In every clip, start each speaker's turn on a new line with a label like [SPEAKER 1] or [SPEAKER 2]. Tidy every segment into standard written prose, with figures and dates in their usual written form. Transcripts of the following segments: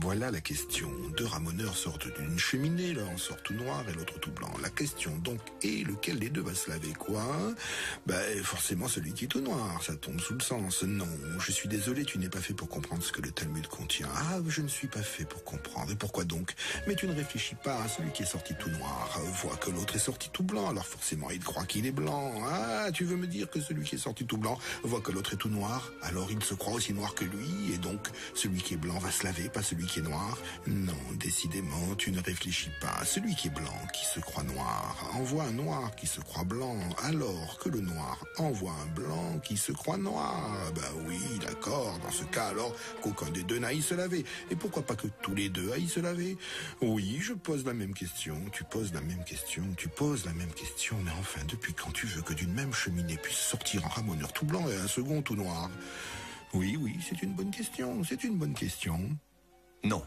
[SPEAKER 1] Voilà la question. Deux ramoneurs sortent d'une cheminée, l'un en sort tout noir et l'autre tout blanc. La question donc est lequel des deux va se laver quoi? Forcément celui qui est tout noir, ça tombe sous le sens. Non, je suis désolé, tu n'es pas fait pour comprendre ce que le Talmud contient. Ah, je ne suis pas fait pour comprendre. Et pourquoi donc? Mais tu ne réfléchis pas à celui qui est sorti tout noir. Voit que l'autre est sorti tout blanc, alors forcément il croit qu'il est blanc. Ah, tu veux me dire que celui qui est sorti tout blanc voit que l'autre est tout noir, alors il se croit aussi noir que lui, et donc celui qui est blanc va se laver, pas celui qui est noir? Non, décidément, tu ne réfléchis pas. Celui qui est blanc, qui se croit noir, envoie un noir qui se croit blanc, alors que le noir envoie un blanc qui se croit noir. Oui, d'accord, dans ce cas alors qu'aucun des deux n'aille se laver. Et pourquoi pas que tous les deux aillent se laver? Oui, je pose la même question, tu poses la même question, tu poses la même question, mais enfin, depuis quand tu veux que d'une même cheminée puisse sortir un ramoneur tout blanc et un second tout noir? Oui, c'est une bonne question, c'est une bonne question.
[SPEAKER 2] Non,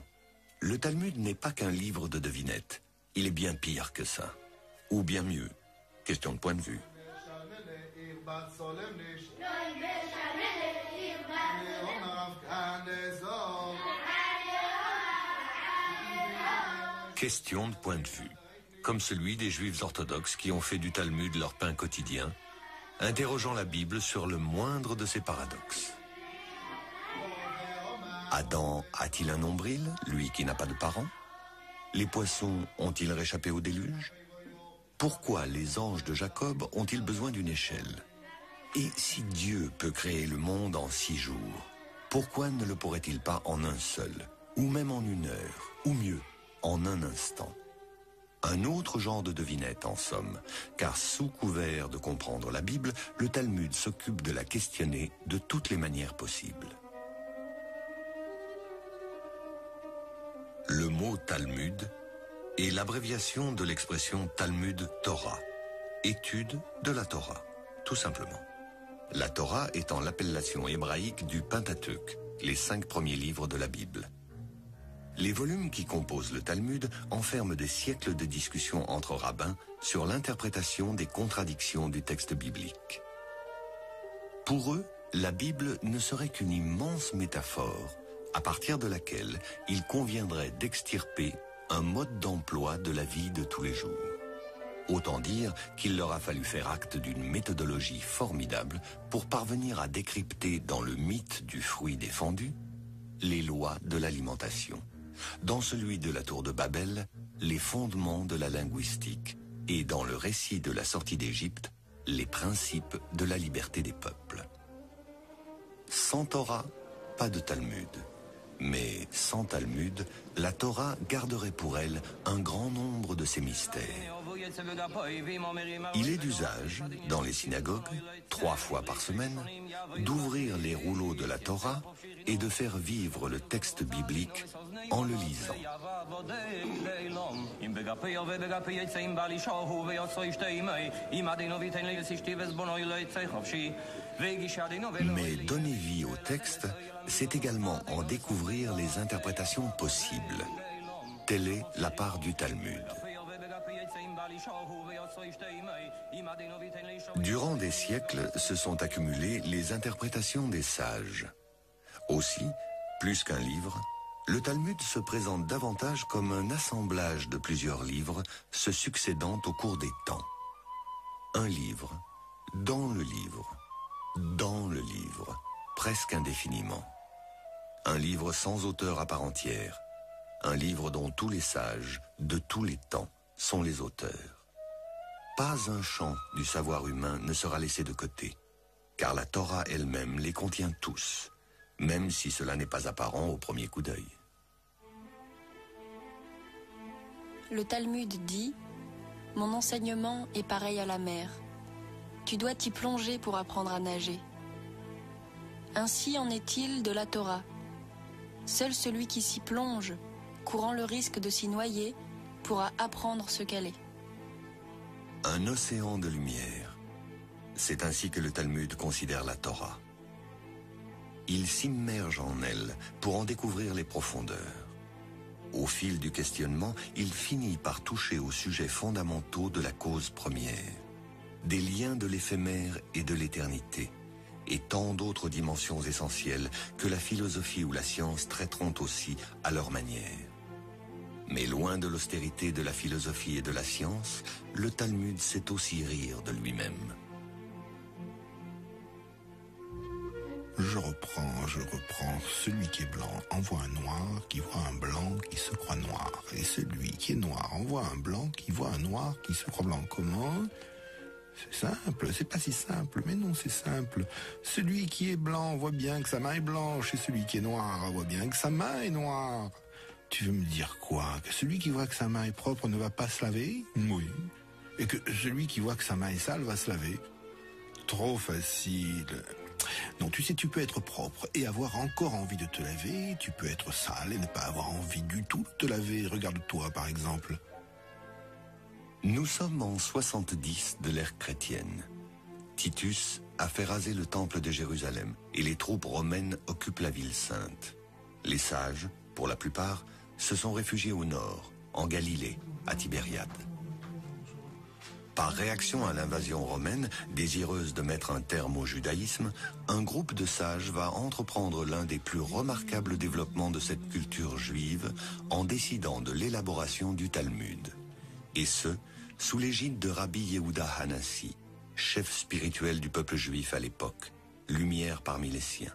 [SPEAKER 2] le Talmud n'est pas qu'un livre de devinettes. Il est bien pire que ça. Ou bien mieux. Question de point de vue. Question de point de vue. Comme celui des Juifs orthodoxes qui ont fait du Talmud leur pain quotidien, interrogeant la Bible sur le moindre de ses paradoxes. Adam a-t-il un nombril, lui qui n'a pas de parents? Les poissons ont-ils réchappé au déluge? Pourquoi les anges de Jacob ont-ils besoin d'une échelle? Et si Dieu peut créer le monde en 6 jours, pourquoi ne le pourrait-il pas en un seul, ou même en 1 heure, ou mieux, en un instant? Un autre genre de devinette en somme, car sous couvert de comprendre la Bible, le Talmud s'occupe de la questionner de toutes les manières possibles. Le mot Talmud est l'abréviation de l'expression Talmud Torah, étude de la Torah, tout simplement. La Torah étant l'appellation hébraïque du Pentateuque, les 5 premiers livres de la Bible. Les volumes qui composent le Talmud enferment des siècles de discussions entre rabbins sur l'interprétation des contradictions du texte biblique. Pour eux, la Bible ne serait qu'une immense métaphore à partir de laquelle il conviendrait d'extirper un mode d'emploi de la vie de tous les jours. Autant dire qu'il leur a fallu faire acte d'une méthodologie formidable pour parvenir à décrypter dans le mythe du fruit défendu les lois de l'alimentation, dans celui de la tour de Babel, les fondements de la linguistique, et dans le récit de la sortie d'Égypte, les principes de la liberté des peuples. Sans Torah, pas de Talmud. Mais sans Talmud, la Torah garderait pour elle un grand nombre de ses mystères. Il est d'usage, dans les synagogues, 3 fois par semaine, d'ouvrir les rouleaux de la Torah et de faire vivre le texte biblique en le lisant. Mais donner vie au texte, c'est également en découvrir les interprétations possibles. Telle est la part du Talmud. Durant des siècles se sont accumulées les interprétations des sages. Aussi, plus qu'un livre, le Talmud se présente davantage comme un assemblage de plusieurs livres se succédant au cours des temps. Un livre, dans le livre, dans le livre, presque indéfiniment. Un livre sans auteur à part entière, un livre dont tous les sages, de tous les temps, sont les auteurs. Pas un champ du savoir humain ne sera laissé de côté, car la Torah elle-même les contient tous, même si cela n'est pas apparent au premier coup d'œil.
[SPEAKER 3] Le Talmud dit « Mon enseignement est pareil à la mer. Tu dois t'y plonger pour apprendre à nager. » Ainsi en est-il de la Torah. Seul celui qui s'y plonge, courant le risque de s'y noyer, pourra apprendre ce qu'elle est.
[SPEAKER 2] Un océan de lumière. C'est ainsi que le Talmud considère la Torah. Il s'immerge en elle pour en découvrir les profondeurs. Au fil du questionnement, il finit par toucher aux sujets fondamentaux de la cause première, des liens de l'éphémère et de l'éternité, et tant d'autres dimensions essentielles que la philosophie ou la science traiteront aussi à leur manière. Mais loin de l'austérité de la philosophie et de la science, le Talmud sait aussi rire de lui-même.
[SPEAKER 1] Je reprends. Celui qui est blanc envoie un noir qui voit un blanc qui se croit noir. Et celui qui est noir envoie un blanc qui voit un noir qui se croit blanc. Comment ? C'est simple, c'est pas si simple, mais non, c'est simple. Celui qui est blanc voit bien que sa main est blanche, et celui qui est noir voit bien que sa main est noire. Tu veux me dire quoi? Que celui qui voit que sa main est propre ne va pas se laver? Oui. Et que celui qui voit que sa main est sale va se laver? Trop facile. Non, tu sais, tu peux être propre et avoir encore envie de te laver, tu peux être sale et ne pas avoir envie du tout de te laver. Regarde-toi, par exemple.
[SPEAKER 2] Nous sommes en 70 de l'ère chrétienne. Titus a fait raser le temple de Jérusalem et les troupes romaines occupent la ville sainte. Les sages, pour la plupart, se sont réfugiés au nord, en Galilée, à Tibériade. Par réaction à l'invasion romaine, désireuse de mettre un terme au judaïsme, un groupe de sages va entreprendre l'un des plus remarquables développements de cette culture juive en décidant de l'élaboration du Talmud. Et ce, sous l'égide de Rabbi Yehuda Hanassi, chef spirituel du peuple juif à l'époque, lumière parmi les siens.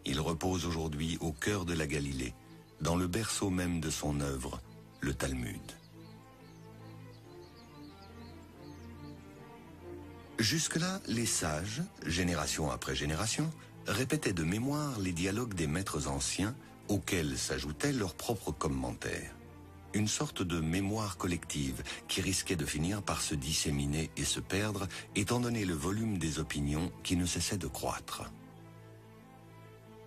[SPEAKER 2] Il repose aujourd'hui au cœur de la Galilée, dans le berceau même de son œuvre, le Talmud. Jusque-là, les sages, génération après génération, répétaient de mémoire les dialogues des maîtres anciens auxquels s'ajoutaient leurs propres commentaires. Une sorte de mémoire collective qui risquait de finir par se disséminer et se perdre étant donné le volume des opinions qui ne cessait de croître.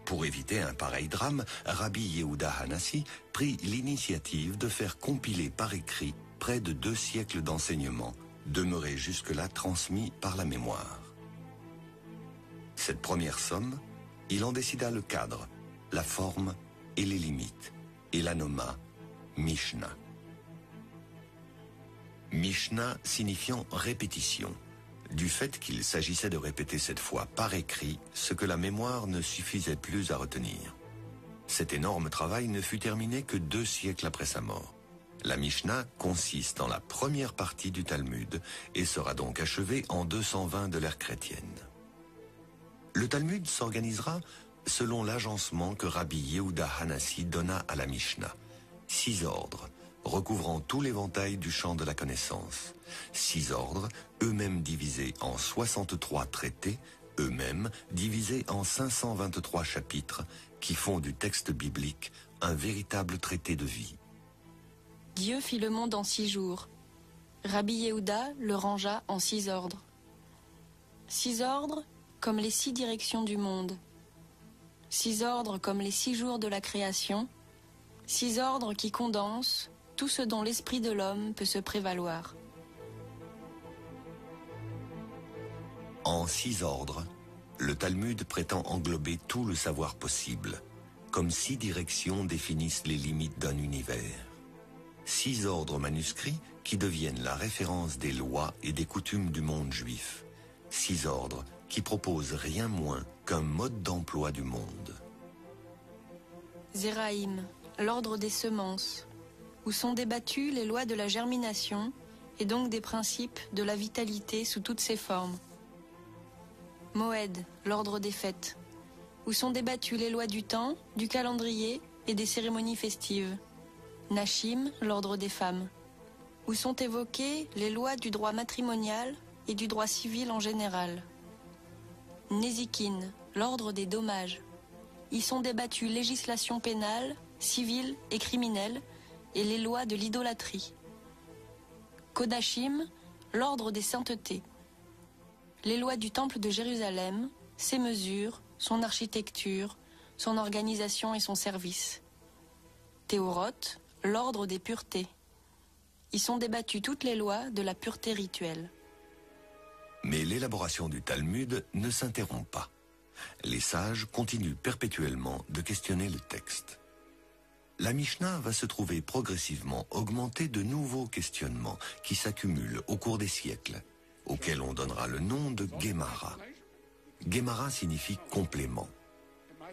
[SPEAKER 2] Pour éviter un pareil drame, Rabbi Yehuda Hanassi prit l'initiative de faire compiler par écrit près de 2 siècles d'enseignements, demeurés jusque-là transmis par la mémoire. Cette première somme, il en décida le cadre, la forme et les limites, et la nomma Mishnah. Mishnah signifiant répétition, du fait qu'il s'agissait de répéter cette fois par écrit ce que la mémoire ne suffisait plus à retenir. Cet énorme travail ne fut terminé que 2 siècles après sa mort. La Mishnah consiste en la première partie du Talmud et sera donc achevée en 220 de l'ère chrétienne. Le Talmud s'organisera selon l'agencement que Rabbi Yehuda Hanassi donna à la Mishnah. 6 ordres, recouvrant tout l'éventail du champ de la connaissance. 6 ordres, eux-mêmes divisés en 63 traités, eux-mêmes divisés en 523 chapitres, qui font du texte biblique un véritable traité de vie.
[SPEAKER 3] Dieu fit le monde en 6 jours. Rabbi Yehuda le rangea en 6 ordres. 6 ordres comme les 6 directions du monde. 6 ordres comme les 6 jours de la création. 6 ordres qui condensent tout ce dont l'esprit de l'homme peut se prévaloir.
[SPEAKER 2] En 6 ordres, le Talmud prétend englober tout le savoir possible, comme 6 directions définissent les limites d'un univers. 6 ordres manuscrits qui deviennent la référence des lois et des coutumes du monde juif. 6 ordres qui proposent rien moins qu'un mode d'emploi du monde.
[SPEAKER 3] Zéraïm, l'ordre des semences, où sont débattues les lois de la germination et donc des principes de la vitalité sous toutes ses formes. Moed, l'ordre des fêtes, où sont débattues les lois du temps, du calendrier et des cérémonies festives. Nashim, l'ordre des femmes, où sont évoquées les lois du droit matrimonial et du droit civil en général. Nezikin, l'ordre des dommages, y sont débattues législation pénale, civile et criminelle et les lois de l'idolâtrie. Kodashim, l'ordre des saintetés, les lois du temple de Jérusalem, ses mesures, son architecture, son organisation et son service. Théoroth, l'ordre des puretés. Y sont débattues toutes les lois de la pureté rituelle.
[SPEAKER 2] Mais l'élaboration du Talmud ne s'interrompt pas. Les sages continuent perpétuellement de questionner le texte. La Mishnah va se trouver progressivement augmenter de nouveaux questionnements qui s'accumulent au cours des siècles, auxquels on donnera le nom de Gemara. Gemara signifie complément.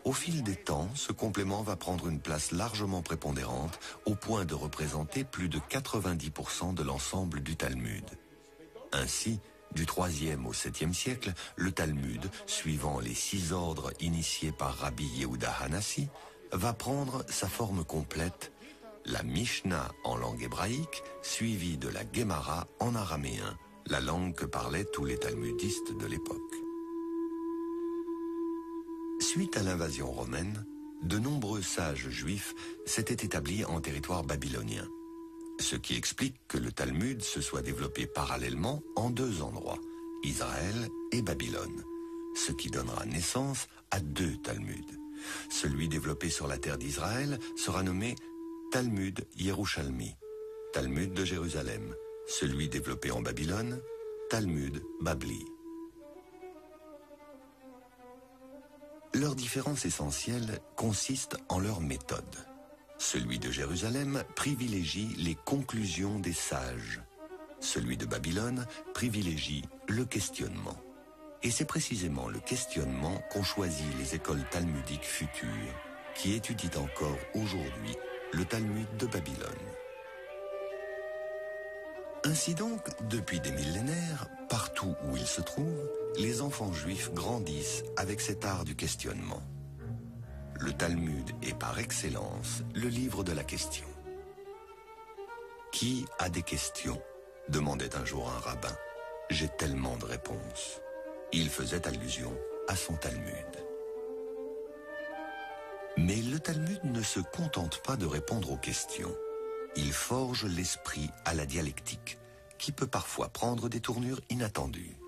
[SPEAKER 2] Au fil des temps, ce complément va prendre une place largement prépondérante au point de représenter plus de 90% de l'ensemble du Talmud. Ainsi, du 3e au 7e siècle, le Talmud, suivant les 6 ordres initiés par Rabbi Yehuda Hanassi, va prendre sa forme complète, la Mishnah en langue hébraïque, suivie de la Gemara en araméen, la langue que parlaient tous les talmudistes de l'époque. Suite à l'invasion romaine, de nombreux sages juifs s'étaient établis en territoire babylonien, ce qui explique que le Talmud se soit développé parallèlement en 2 endroits, Israël et Babylone, ce qui donnera naissance à 2 Talmuds. Celui développé sur la terre d'Israël sera nommé Talmud Yerushalmi, Talmud de Jérusalem, celui développé en Babylone, Talmud Babli. Leur différence essentielle consiste en leur méthode. Celui de Jérusalem privilégie les conclusions des sages. Celui de Babylone privilégie le questionnement. Et c'est précisément le questionnement qu'ont choisi les écoles talmudiques futures, qui étudient encore aujourd'hui le Talmud de Babylone. Ainsi donc, depuis des millénaires, partout où ils se trouvent, les enfants juifs grandissent avec cet art du questionnement. Le Talmud est par excellence le livre de la question. Qui a des questions ? Demandait un jour un rabbin. J'ai tellement de réponses. Il faisait allusion à son Talmud. Mais le Talmud ne se contente pas de répondre aux questions. Il forge l'esprit à la dialectique, qui peut parfois prendre des tournures inattendues.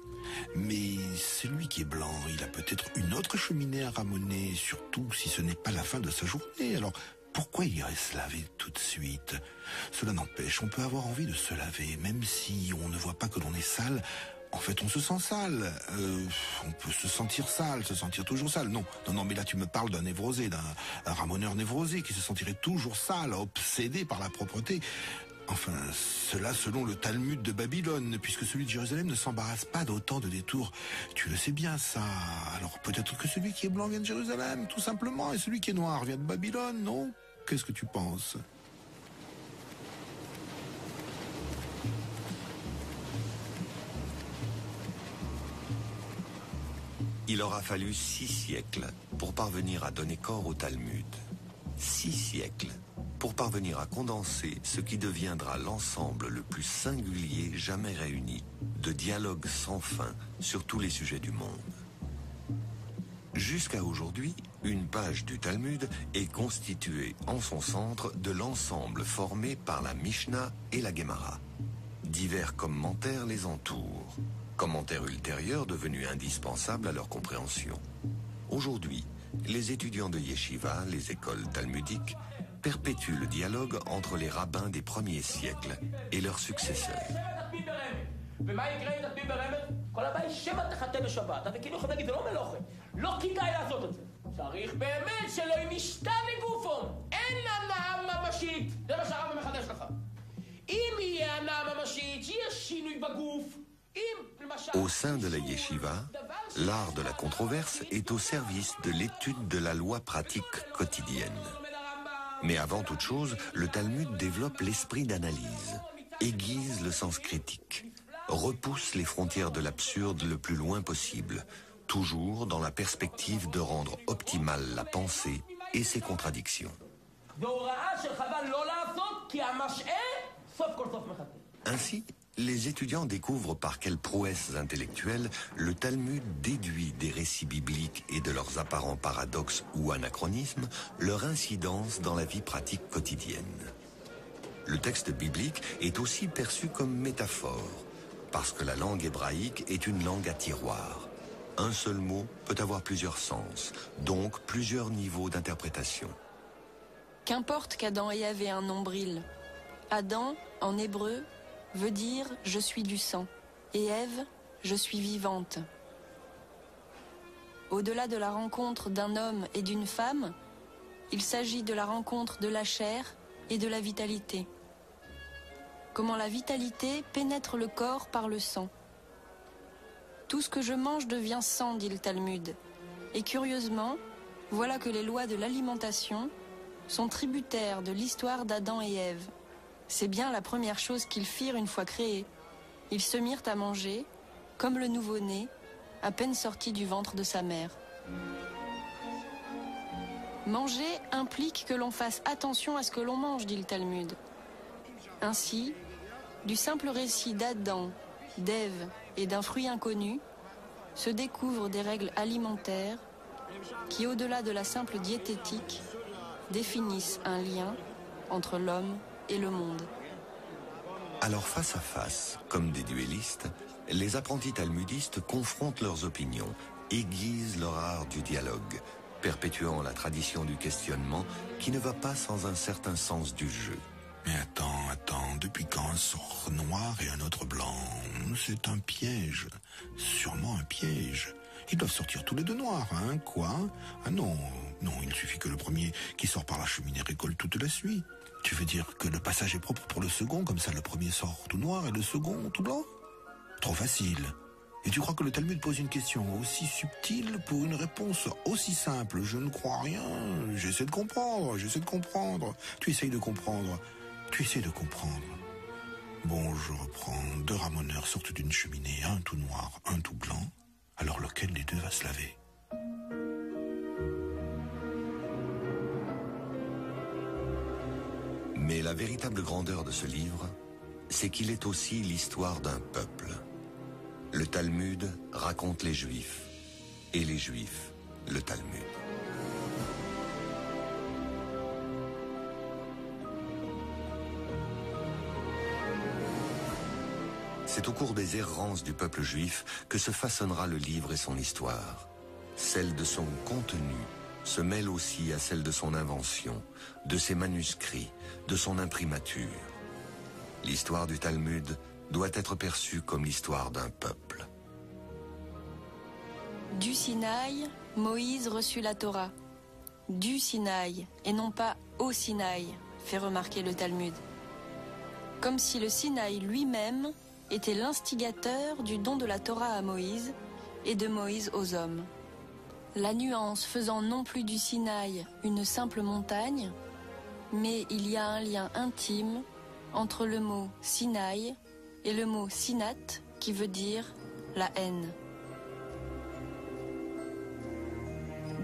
[SPEAKER 1] Mais celui qui est blanc, il a peut-être une autre cheminée à ramoner, surtout si ce n'est pas la fin de sa journée. Alors, pourquoi il irait se laver tout de suite? Cela n'empêche, on peut avoir envie de se laver, même si on ne voit pas que l'on est sale. En fait, on se sent sale. On peut se sentir sale, se sentir toujours sale. Non, mais là tu me parles d'un névrosé, d'un ramoneur névrosé qui se sentirait toujours sale, obsédé par la propreté. Enfin, cela selon le Talmud de Babylone, puisque celui de Jérusalem ne s'embarrasse pas d'autant de détours. Tu le sais bien, ça. Alors peut-être que celui qui est blanc vient de Jérusalem, tout simplement, et celui qui est noir vient de Babylone, non? Qu'est-ce que tu penses?
[SPEAKER 2] Il aura fallu 6 siècles pour parvenir à donner corps au Talmud. 6 siècles pour parvenir à condenser ce qui deviendra l'ensemble le plus singulier jamais réuni de dialogues sans fin sur tous les sujets du monde. Jusqu'à aujourd'hui, une page du Talmud est constituée en son centre de l'ensemble formé par la Mishnah et la Gemara. Divers commentaires les entourent, commentaires ultérieurs devenus indispensables à leur compréhension. Aujourd'hui, les étudiants de Yeshiva, les écoles talmudiques, perpétuent le dialogue entre les rabbins des premiers siècles et leurs successeurs. Au sein de la yeshiva, l'art de la controverse est au service de l'étude de la loi pratique quotidienne. Mais avant toute chose, le Talmud développe l'esprit d'analyse, aiguise le sens critique, repousse les frontières de l'absurde le plus loin possible, toujours dans la perspective de rendre optimale la pensée et ses contradictions. Ainsi, les étudiants découvrent par quelles prouesses intellectuelles le Talmud déduit des récits bibliques et de leurs apparents paradoxes ou anachronismes leur incidence dans la vie pratique quotidienne. Le texte biblique est aussi perçu comme métaphore, parce que la langue hébraïque est une langue à tiroir. Un seul mot peut avoir plusieurs sens, donc plusieurs niveaux d'interprétation.
[SPEAKER 3] Qu'importe qu'Adam et Ève aient un nombril. Adam, en hébreu, veut dire « je suis du sang » et Ève « je suis vivante ». Au-delà de la rencontre d'un homme et d'une femme, il s'agit de la rencontre de la chair et de la vitalité. Comment la vitalité pénètre le corps par le sang. Tout ce que je mange devient sang, dit le Talmud. Et curieusement, voilà que les lois de l'alimentation sont tributaires de l'histoire d'Adam et Ève. C'est bien la première chose qu'ils firent une fois créés. Ils se mirent à manger, comme le nouveau-né, à peine sorti du ventre de sa mère. Manger implique que l'on fasse attention à ce que l'on mange, dit le Talmud. Ainsi, du simple récit d'Adam, d'Ève et d'un fruit inconnu, se découvrent des règles alimentaires qui, au-delà de la simple diététique, définissent un lien entre l'homme et le monde.
[SPEAKER 2] Alors face à face, comme des duellistes, les apprentis talmudistes confrontent leurs opinions, aiguisent leur art du dialogue, perpétuant la tradition du questionnement qui ne va pas sans un certain sens du jeu.
[SPEAKER 1] Mais attends, depuis quand un sort noir et un autre blanc? C'est un piège, sûrement un piège. Ils doivent sortir tous les deux noirs, hein, quoi? Ah non, il suffit que le premier qui sort par la cheminée récolte toute la suite. Tu veux dire que le passage est propre pour le second, comme ça le premier sort tout noir et le second tout blanc? Trop facile. Et tu crois que le Talmud pose une question aussi subtile pour une réponse aussi simple? Je ne crois rien. J'essaie de comprendre. Tu essayes de comprendre. Bon, je reprends. 2 ramoneurs sortent d'une cheminée, un tout noir, un tout blanc. Alors lequel des deux va se laver?
[SPEAKER 2] Mais la véritable grandeur de ce livre, c'est qu'il est aussi l'histoire d'un peuple. Le Talmud raconte les Juifs, et les Juifs, le Talmud. C'est au cours des errances du peuple juif que se façonnera le livre et son histoire. Celle de son contenu se mêle aussi à celle de son invention, de ses manuscrits, de son imprimatur. L'histoire du Talmud doit être perçue comme l'histoire d'un peuple.
[SPEAKER 3] Du Sinaï, Moïse reçut la Torah. Du Sinaï, et non pas au Sinaï, fait remarquer le Talmud. Comme si le Sinaï lui-même était l'instigateur du don de la Torah à Moïse et de Moïse aux hommes. La nuance faisant non plus du Sinaï une simple montagne, mais il y a un lien intime entre le mot Sinaï et le mot Sinat, qui veut dire la haine.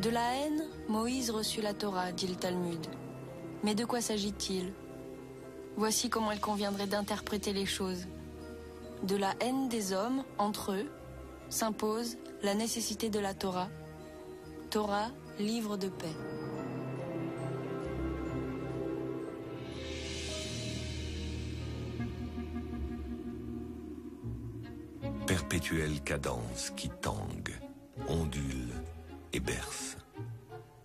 [SPEAKER 3] De la haine, Moïse reçut la Torah, dit le Talmud. Mais de quoi s'agit-il? Voici comment il conviendrait d'interpréter les choses. De la haine des hommes, entre eux, s'impose la nécessité de la Torah. Torah, livre de paix.
[SPEAKER 2] Perpétuelle cadence qui tangue, ondule et berce.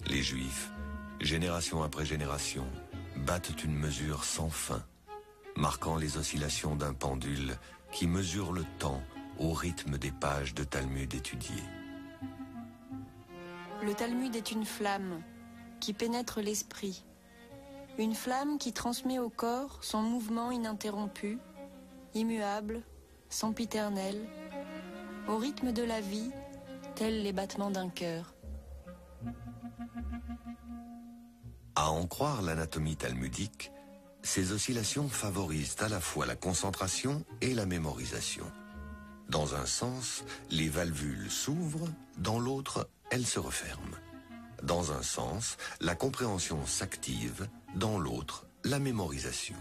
[SPEAKER 2] Les Juifs, génération après génération, battent une mesure sans fin, marquant les oscillations d'un pendule qui mesure le temps au rythme des pages de Talmud étudiées.
[SPEAKER 3] Le Talmud est une flamme qui pénètre l'esprit, une flamme qui transmet au corps son mouvement ininterrompu, immuable, sempiternel, au rythme de la vie, tels les battements d'un cœur.
[SPEAKER 2] À en croire l'anatomie talmudique, ces oscillations favorisent à la fois la concentration et la mémorisation. Dans un sens, les valvules s'ouvrent, dans l'autre, elles se referment. Dans un sens, la compréhension s'active, dans l'autre, la mémorisation.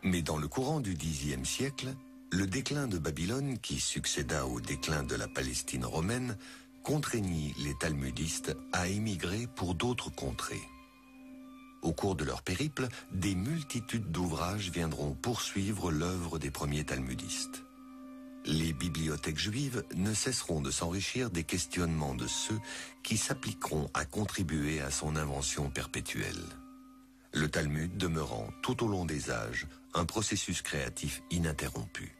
[SPEAKER 2] Mais dans le courant du Xe siècle, le déclin de Babylone, qui succéda au déclin de la Palestine romaine, contraignit les talmudistes à émigrer pour d'autres contrées. Au cours de leur périple, des multitudes d'ouvrages viendront poursuivre l'œuvre des premiers talmudistes. Les bibliothèques juives ne cesseront de s'enrichir des questionnements de ceux qui s'appliqueront à contribuer à son invention perpétuelle. Le Talmud demeurant tout au long des âges un processus créatif ininterrompu.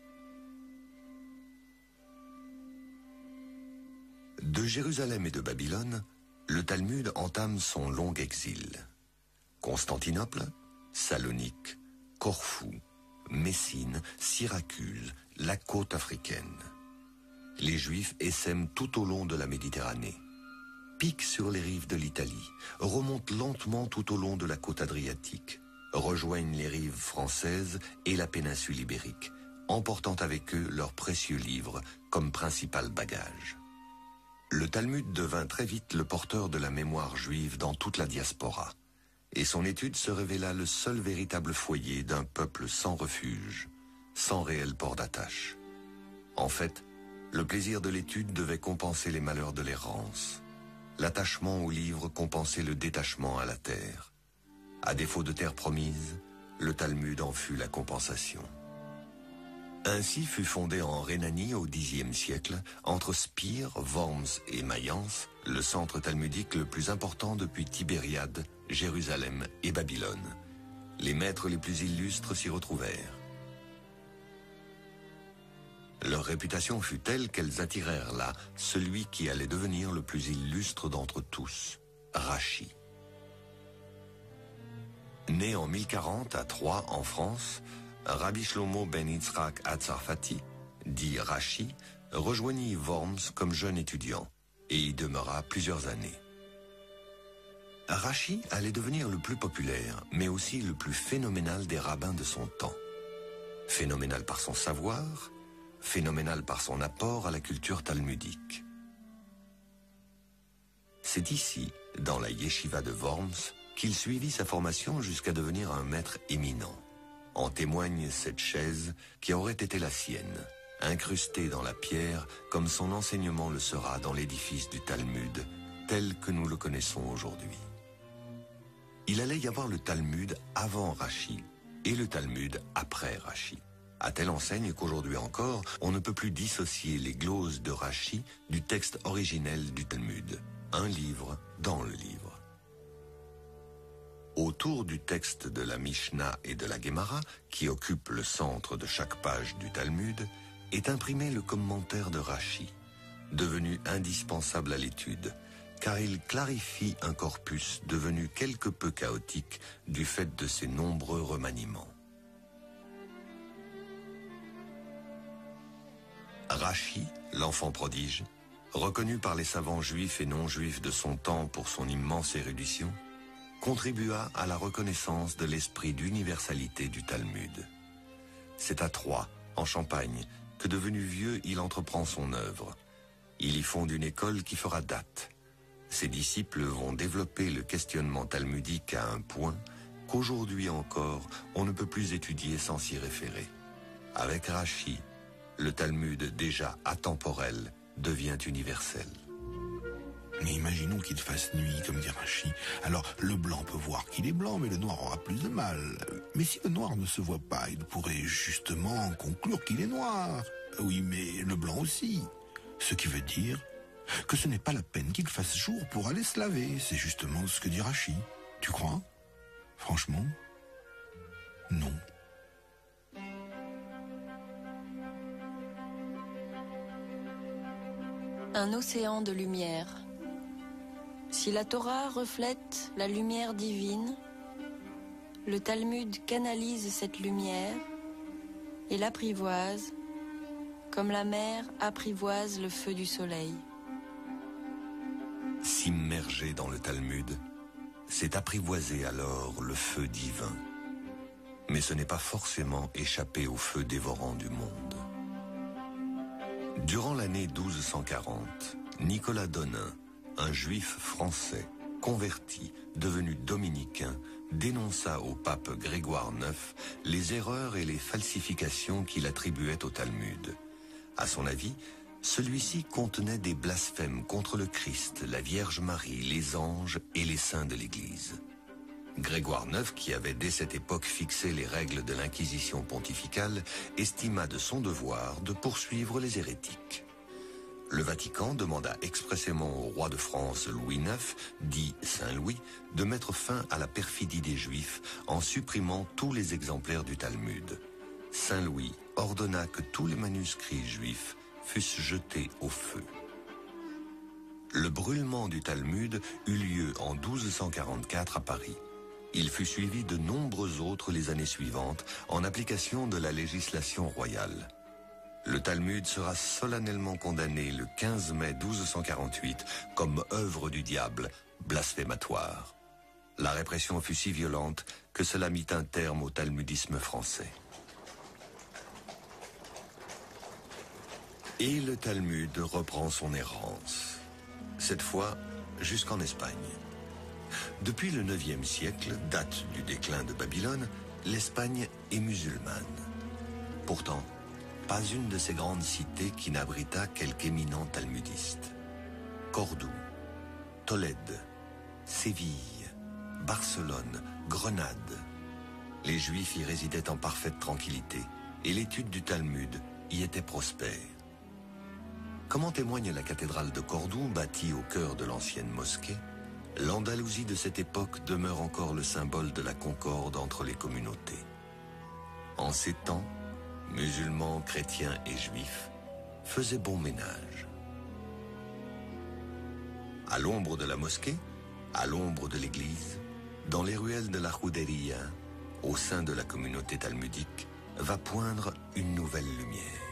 [SPEAKER 2] De Jérusalem et de Babylone, le Talmud entame son long exil. Constantinople, Salonique, Corfou, Messine, Syracuse, la côte africaine. Les Juifs essaiment tout au long de la Méditerranée, piquent sur les rives de l'Italie, remontent lentement tout au long de la côte adriatique, rejoignent les rives françaises et la péninsule ibérique, emportant avec eux leurs précieux livres comme principal bagage. Le Talmud devint très vite le porteur de la mémoire juive dans toute la diaspora, et son étude se révéla le seul véritable foyer d'un peuple sans refuge, sans réel port d'attache. En fait, le plaisir de l'étude devait compenser les malheurs de l'errance. L'attachement au livre compensait le détachement à la terre. À défaut de terre promise, le Talmud en fut la compensation. Ainsi fut fondé en Rhénanie au Xe siècle, entre Spire, Worms et Mayence, le centre talmudique le plus important depuis Tibériade, Jérusalem et Babylone. Les maîtres les plus illustres s'y retrouvèrent. Leur réputation fut telle qu'elles attirèrent là celui qui allait devenir le plus illustre d'entre tous, Rachi. Né en 1040 à Troyes, en France, Rabbi Shlomo ben Yitzhak Hatzarfati, dit Rachi, rejoignit Worms comme jeune étudiant et y demeura plusieurs années. Rachi allait devenir le plus populaire, mais aussi le plus phénoménal des rabbins de son temps. Phénoménal par son savoir, phénoménal par son apport à la culture talmudique. C'est ici, dans la yeshiva de Worms, qu'il suivit sa formation jusqu'à devenir un maître éminent. En témoigne cette chaise qui aurait été la sienne, incrustée dans la pierre comme son enseignement le sera dans l'édifice du Talmud, tel que nous le connaissons aujourd'hui. Il allait y avoir le Talmud avant Rachi et le Talmud après Rachi. À telle enseigne qu'aujourd'hui encore, on ne peut plus dissocier les gloses de Rachi du texte originel du Talmud. Un livre dans le livre. Autour du texte de la Mishnah et de la Gemara, qui occupe le centre de chaque page du Talmud, est imprimé le commentaire de Rachi, devenu indispensable à l'étude, car il clarifie un corpus devenu quelque peu chaotique du fait de ses nombreux remaniements. Rachi, l'enfant prodige, reconnu par les savants juifs et non-juifs de son temps pour son immense érudition, contribua à la reconnaissance de l'esprit d'universalité du Talmud. C'est à Troyes, en Champagne, que devenu vieux, il entreprend son œuvre. Il y fonde une école qui fera date. Ses disciples vont développer le questionnement talmudique à un point qu'aujourd'hui encore, on ne peut plus étudier sans s'y référer. Avec Rachi, le Talmud déjà atemporel devient universel.
[SPEAKER 1] Mais imaginons qu'il fasse nuit, comme dit Rachi. Alors, le blanc peut voir qu'il est blanc, mais le noir aura plus de mal. Mais si le noir ne se voit pas, il pourrait justement conclure qu'il est noir. Oui, mais le blanc aussi. Ce qui veut dire que ce n'est pas la peine qu'il fasse jour pour aller se laver. C'est justement ce que dit Rachi. Tu crois? Franchement, non.
[SPEAKER 3] Un océan de lumière. Si la Torah reflète la lumière divine, le Talmud canalise cette lumière et l'apprivoise comme la mer apprivoise le feu du soleil.
[SPEAKER 2] S'immerger dans le Talmud, c'est apprivoiser alors le feu divin. Mais ce n'est pas forcément échapper au feu dévorant du monde. Durant l'année 1240, Nicolas Donin, un juif français, converti, devenu dominicain, dénonça au pape Grégoire IX les erreurs et les falsifications qu'il attribuait au Talmud. À son avis, celui-ci contenait des blasphèmes contre le Christ, la Vierge Marie, les anges et les saints de l'Église. Grégoire IX, qui avait dès cette époque fixé les règles de l'Inquisition pontificale, estima de son devoir de poursuivre les hérétiques. Le Vatican demanda expressément au roi de France Louis IX, dit Saint Louis, de mettre fin à la perfidie des Juifs en supprimant tous les exemplaires du Talmud. Saint Louis ordonna que tous les manuscrits juifs fussent jetés au feu. Le brûlement du Talmud eut lieu en 1244 à Paris. Il fut suivi de nombreux autres les années suivantes en application de la législation royale. Le Talmud sera solennellement condamné le 15 mai 1248 comme œuvre du diable, blasphématoire. La répression fut si violente que cela mit un terme au talmudisme français. Et le Talmud reprend son errance, cette fois jusqu'en Espagne. Depuis le IXe siècle, date du déclin de Babylone, l'Espagne est musulmane. Pourtant, pas une de ces grandes cités qui n'abrita quelque éminent talmudiste. Cordoue, Tolède, Séville, Barcelone, Grenade. Les Juifs y résidaient en parfaite tranquillité et l'étude du Talmud y était prospère. Comme en témoigne la cathédrale de Cordoue, bâtie au cœur de l'ancienne mosquée, l'Andalousie de cette époque demeure encore le symbole de la concorde entre les communautés. En ces temps, musulmans, chrétiens et juifs faisaient bon ménage. À l'ombre de la mosquée, à l'ombre de l'église, dans les ruelles de la Juderia, au sein de la communauté talmudique, va poindre une nouvelle lumière.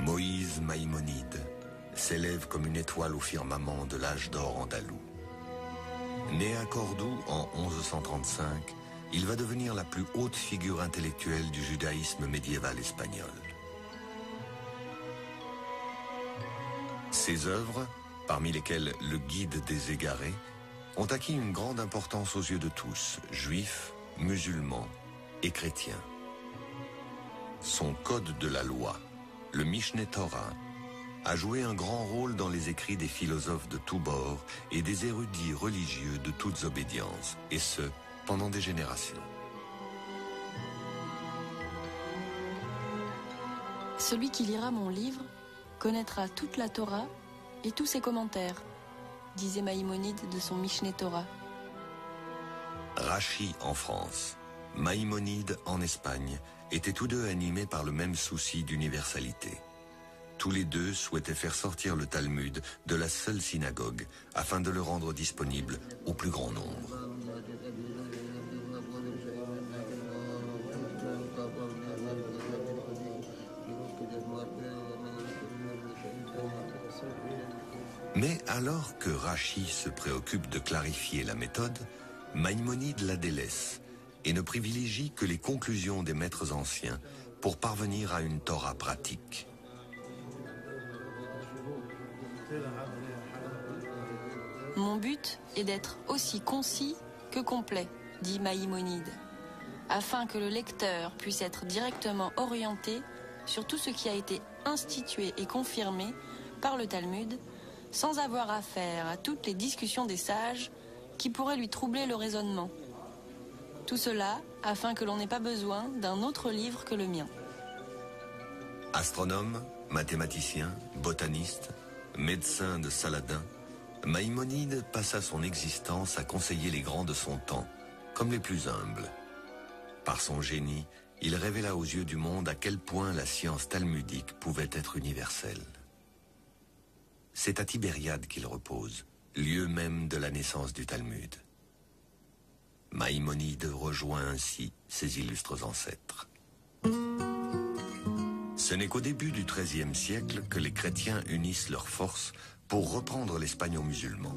[SPEAKER 2] Moïse Maïmonide s'élève comme une étoile au firmament de l'âge d'or andalou. Né à Cordoue en 1135, il va devenir la plus haute figure intellectuelle du judaïsme médiéval espagnol. Ses œuvres, parmi lesquelles Le Guide des égarés, ont acquis une grande importance aux yeux de tous, juifs, musulmans et chrétiens. Son code de la loi, le Mishneh Torah, a joué un grand rôle dans les écrits des philosophes de tous bords et des érudits religieux de toutes obédiences, et ce, pendant des générations.
[SPEAKER 3] Celui qui lira mon livre connaîtra toute la Torah et tous ses commentaires, disait Maïmonide de son Mishneh Torah.
[SPEAKER 2] Rachi en France, Maïmonide en Espagne, étaient tous deux animés par le même souci d'universalité. Tous les deux souhaitaient faire sortir le Talmud de la seule synagogue afin de le rendre disponible au plus grand nombre. Mais alors que Rachi se préoccupe de clarifier la méthode, Maïmonide la délaisse et ne privilégie que les conclusions des maîtres anciens pour parvenir à une Torah pratique.
[SPEAKER 3] Mon but est d'être aussi concis que complet, dit Maïmonide, afin que le lecteur puisse être directement orienté sur tout ce qui a été institué et confirmé par le Talmud, sans avoir affaire à toutes les discussions des sages qui pourraient lui troubler le raisonnement. Tout cela afin que l'on n'ait pas besoin d'un autre livre que le mien.
[SPEAKER 2] Astronome, mathématicien, botaniste, médecin de Saladin, Maïmonide passa son existence à conseiller les grands de son temps, comme les plus humbles. Par son génie, il révéla aux yeux du monde à quel point la science talmudique pouvait être universelle. C'est à Tibériade qu'il repose, lieu même de la naissance du Talmud. Maïmonide rejoint ainsi ses illustres ancêtres. Ce n'est qu'au début du XIIIe siècle que les chrétiens unissent leurs forces pour reprendre l'Espagne aux musulmans.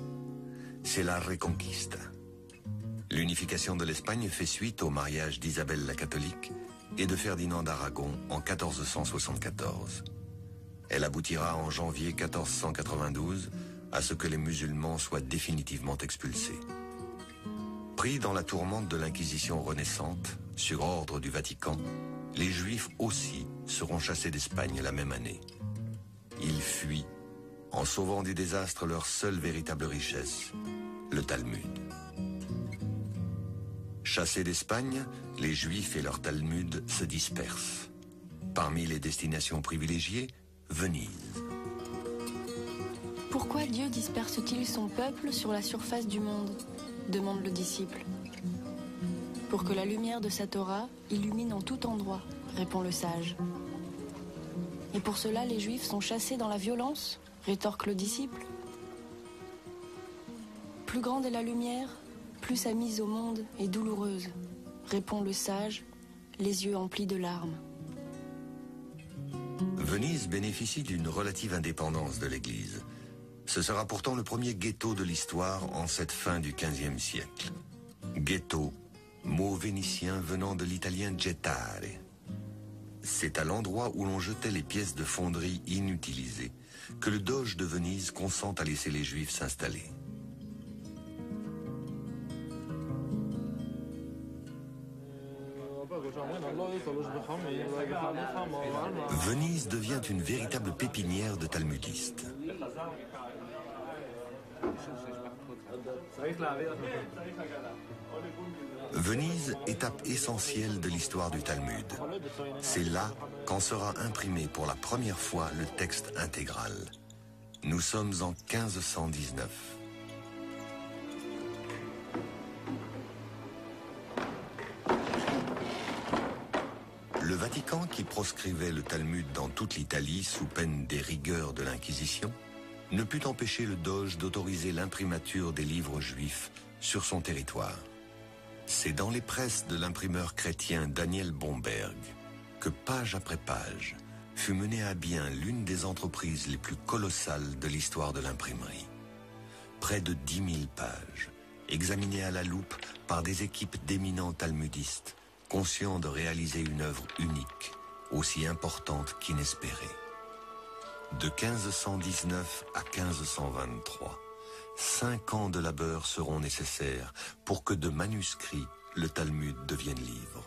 [SPEAKER 2] C'est la Reconquista. L'unification de l'Espagne fait suite au mariage d'Isabelle la catholique et de Ferdinand d'Aragon en 1474. Elle aboutira en janvier 1492 à ce que les musulmans soient définitivement expulsés. Pris dans la tourmente de l'Inquisition renaissante, sur ordre du Vatican, les Juifs aussi seront chassés d'Espagne la même année. Ils fuient, en sauvant du désastre leur seule véritable richesse, le Talmud. Chassés d'Espagne, les Juifs et leur Talmud se dispersent. Parmi les destinations privilégiées, Venise.
[SPEAKER 3] Pourquoi Dieu disperse-t-il son peuple sur la surface du monde ? Demande le disciple. Pour que la lumière de sa Torah illumine en tout endroit, répond le sage. Et pour cela, les Juifs sont chassés dans la violence, rétorque le disciple. Plus grande est la lumière, plus sa mise au monde est douloureuse, répond le sage, les yeux emplis de larmes.
[SPEAKER 2] Venise bénéficie d'une relative indépendance de l'Église. Ce sera pourtant le premier ghetto de l'histoire en cette fin du XVe siècle. Ghetto, mot vénitien venant de l'italien gettare. C'est à l'endroit où l'on jetait les pièces de fonderie inutilisées que le doge de Venise consent à laisser les Juifs s'installer. Venise devient une véritable pépinière de talmudistes. Venise, étape essentielle de l'histoire du Talmud. C'est là qu'en sera imprimé pour la première fois le texte intégral. Nous sommes en 1519. Le Vatican, qui proscrivait le Talmud dans toute l'Italie sous peine des rigueurs de l'Inquisition, ne put empêcher le doge d'autoriser l'imprimature des livres juifs sur son territoire. C'est dans les presses de l'imprimeur chrétien Daniel Bomberg que, page après page, fut menée à bien l'une des entreprises les plus colossales de l'histoire de l'imprimerie. Près de 10 000 pages, examinées à la loupe par des équipes d'éminents talmudistes, conscients de réaliser une œuvre unique, aussi importante qu'inespérée. De 1519 à 1523, 5 ans de labeur seront nécessaires pour que de manuscrits, le Talmud devienne livre.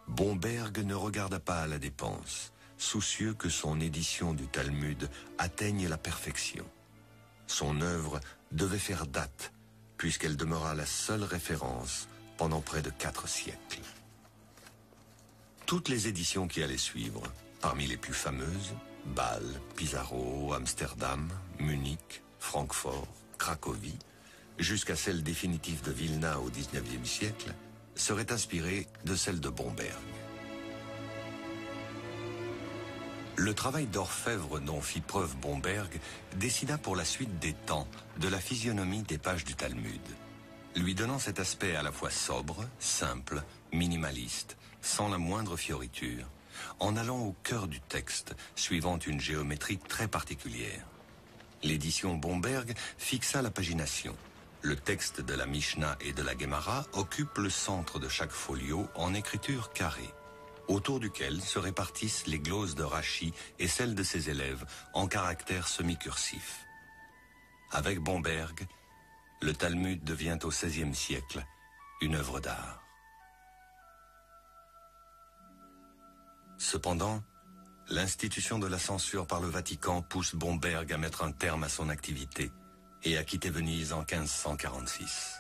[SPEAKER 2] Bomberg ne regarda pas à la dépense, soucieux que son édition du Talmud atteigne la perfection. Son œuvre devait faire date, puisqu'elle demeura la seule référence pendant près de 4 siècles. Toutes les éditions qui allaient suivre, parmi les plus fameuses, Bâle, Pizarro, Amsterdam, Munich, Francfort, Cracovie, jusqu'à celle définitive de Vilna au XIXe siècle, seraient inspirées de celle de Bomberg. Le travail d'orfèvre dont fit preuve Bomberg décida pour la suite des temps de la physionomie des pages du Talmud, lui donnant cet aspect à la fois sobre, simple, minimaliste, sans la moindre fioriture, en allant au cœur du texte, suivant une géométrie très particulière. L'édition Bomberg fixa la pagination. Le texte de la Mishnah et de la Gemara occupe le centre de chaque folio en écriture carrée, autour duquel se répartissent les gloses de Rashi et celles de ses élèves en caractères semi-cursifs. Avec Bomberg, le Talmud devient au XVIe siècle une œuvre d'art. Cependant, l'institution de la censure par le Vatican pousse Bomberg à mettre un terme à son activité et à quitter Venise en 1546.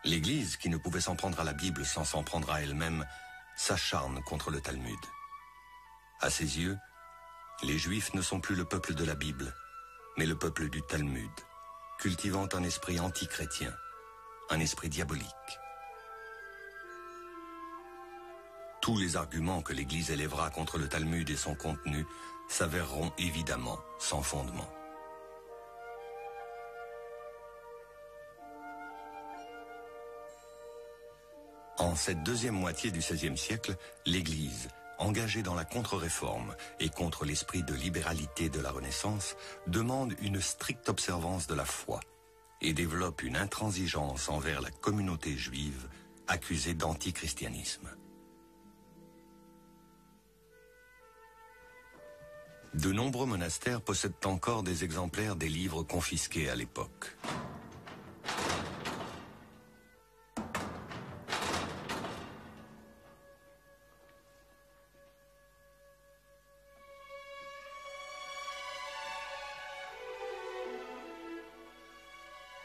[SPEAKER 2] L'Église, qui ne pouvait s'en prendre à la Bible sans s'en prendre à elle-même, s'acharne contre le Talmud. À ses yeux, les Juifs ne sont plus le peuple de la Bible, mais le peuple du Talmud, cultivant un esprit anti-chrétien, un esprit diabolique. Tous les arguments que l'Église élèvera contre le Talmud et son contenu s'avéreront évidemment sans fondement. En cette deuxième moitié du XVIe siècle, l'Église, engagée dans la contre-réforme et contre l'esprit de libéralité de la Renaissance, demande une stricte observance de la foi et développe une intransigeance envers la communauté juive accusée d'antichristianisme. De nombreux monastères possèdent encore des exemplaires des livres confisqués à l'époque.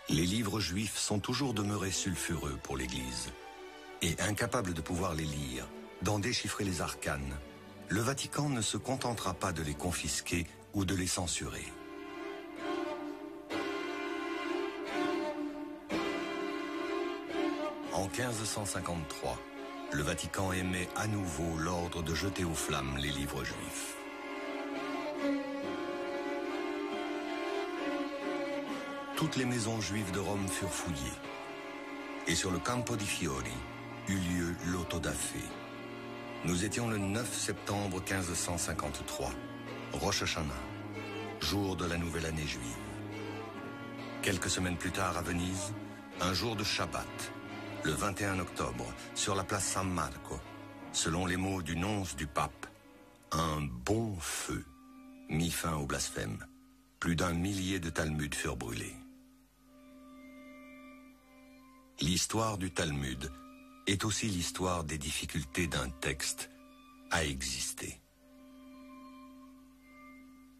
[SPEAKER 2] Les livres juifs sont toujours demeurés sulfureux pour l'Église. Et incapable de pouvoir les lire, d'en déchiffrer les arcanes, le Vatican ne se contentera pas de les confisquer ou de les censurer. En 1553, le Vatican émet à nouveau l'ordre de jeter aux flammes les livres juifs. Toutes les maisons juives de Rome furent fouillées. Et sur le Campo di Fiori, eut lieu l'autodafé. Nous étions le 9 septembre 1553, Rosh Hashanah, jour de la nouvelle année juive. Quelques semaines plus tard à Venise, un jour de Shabbat, le 21 octobre, sur la place San Marco, selon les mots du nonce du pape, un bon feu mit fin au blasphème. Plus d'1 millier de Talmuds furent brûlés. L'histoire du Talmud est aussi l'histoire des difficultés d'un texte à exister.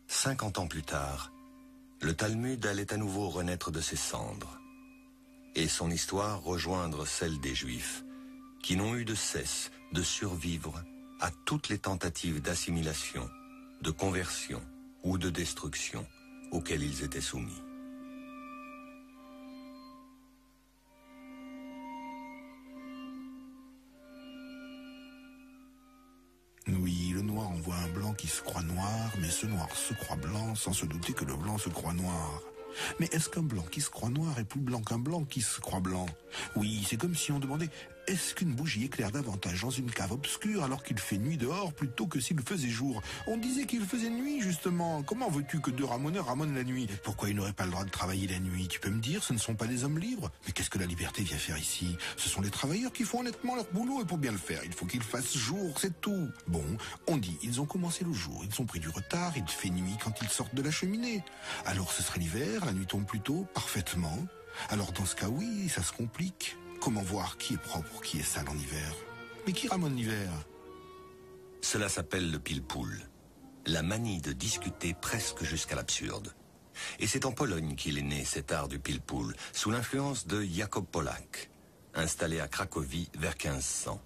[SPEAKER 2] 50 ans plus tard, le Talmud allait à nouveau renaître de ses cendres, et son histoire rejoindre celle des Juifs, qui n'ont eu de cesse de survivre à toutes les tentatives d'assimilation, de conversion ou de destruction auxquelles ils étaient soumis.
[SPEAKER 1] Oui, le noir envoie un blanc qui se croit noir, mais ce noir se croit blanc sans se douter que le blanc se croit noir. Mais est-ce qu'un blanc qui se croit noir est plus blanc qu'un blanc qui se croit blanc? Oui, c'est comme si on demandait, est-ce qu'une bougie éclaire davantage dans une cave obscure alors qu'il fait nuit dehors plutôt que s'il faisait jour? On disait qu'il faisait nuit, justement. Comment veux-tu que 2 ramoneurs ramonent la nuit? Pourquoi ils n'auraient pas le droit de travailler la nuit? Tu peux me dire, ce ne sont pas des hommes libres? Mais qu'est-ce que la liberté vient faire ici? Ce sont les travailleurs qui font honnêtement leur boulot, et pour bien le faire, il faut qu'ils fassent jour, c'est tout. Bon, on dit, ils ont commencé le jour, ils ont pris du retard, il fait nuit quand ils sortent de la cheminée. Alors ce serait l'hiver, la nuit tombe plus tôt, parfaitement. Alors dans ce cas, oui, ça se complique. Comment voir qui est propre, qui est sale en hiver? Mais qui ramone l'hiver?
[SPEAKER 2] Cela s'appelle le pile-poule, la manie de discuter presque jusqu'à l'absurde. Et c'est en Pologne qu'il est né cet art du pile-poule, sous l'influence de Jakob Polak, installé à Cracovie vers 1500.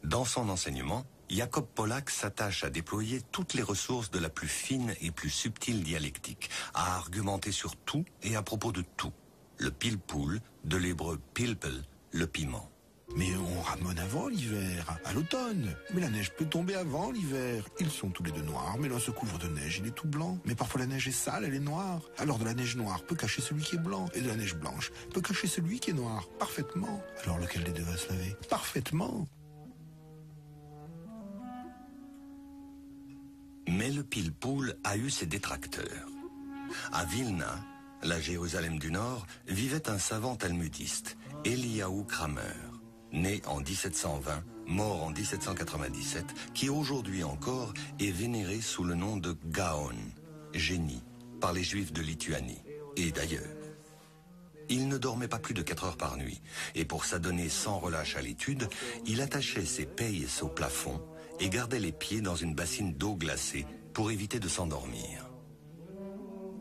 [SPEAKER 2] Dans son enseignement, Jakob Polak s'attache à déployer toutes les ressources de la plus fine et plus subtile dialectique, à argumenter sur tout et à propos de tout. Le pile-poule, de l'hébreu pilpel, le piment.
[SPEAKER 1] Mais on ramone avant l'hiver, à l'automne. Mais la neige peut tomber avant l'hiver. Ils sont tous les deux noirs, mais l'un se couvre de neige, il est tout blanc. Mais parfois la neige est sale, elle est noire. Alors de la neige noire peut cacher celui qui est blanc, et de la neige blanche peut cacher celui qui est noir, parfaitement. Alors lequel des deux va se laver? Parfaitement.
[SPEAKER 2] Mais le pile-poule a eu ses détracteurs. À Vilna, la Jérusalem du Nord, vivait un savant talmudiste, Eliyahu Kramer, né en 1720, mort en 1797, qui aujourd'hui encore est vénéré sous le nom de Gaon, génie, par les Juifs de Lituanie, et d'ailleurs. Il ne dormait pas plus de 4 heures par nuit, et pour s'adonner sans relâche à l'étude, il attachait ses peies au plafond et gardait les pieds dans une bassine d'eau glacée pour éviter de s'endormir.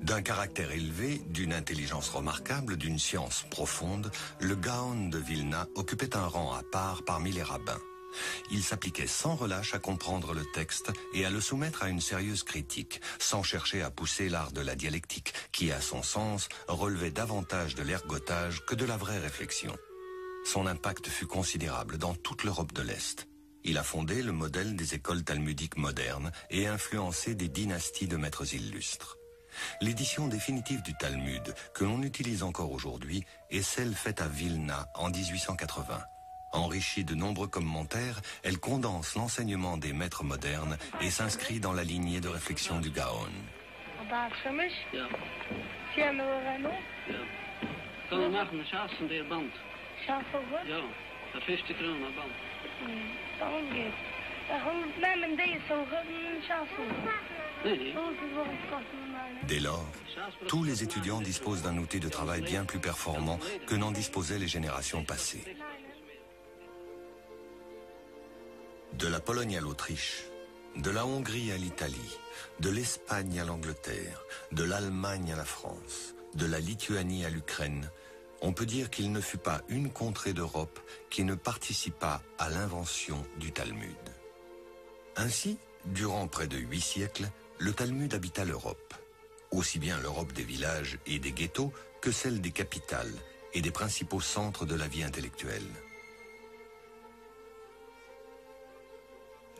[SPEAKER 2] D'un caractère élevé, d'une intelligence remarquable, d'une science profonde, le Gaon de Vilna occupait un rang à part parmi les rabbins. Il s'appliquait sans relâche à comprendre le texte et à le soumettre à une sérieuse critique, sans chercher à pousser l'art de la dialectique, qui, à son sens, relevait davantage de l'ergotage que de la vraie réflexion. Son impact fut considérable dans toute l'Europe de l'Est. Il a fondé le modèle des écoles talmudiques modernes et influencé des dynasties de maîtres illustres. L'édition définitive du Talmud, que l'on utilise encore aujourd'hui, est celle faite à Vilna en 1880. Enrichie de nombreux commentaires, elle condense l'enseignement des maîtres modernes et s'inscrit dans la lignée de réflexion du Gaon. Dès lors, tous les étudiants disposent d'un outil de travail bien plus performant que n'en disposaient les générations passées. De la Pologne à l'Autriche, de la Hongrie à l'Italie, de l'Espagne à l'Angleterre, de l'Allemagne à la France, de la Lituanie à l'Ukraine, on peut dire qu'il ne fut pas une contrée d'Europe qui ne participa à l'invention du Talmud. Ainsi, durant près de 8 siècles, le Talmud habita l'Europe, aussi bien l'Europe des villages et des ghettos que celle des capitales et des principaux centres de la vie intellectuelle.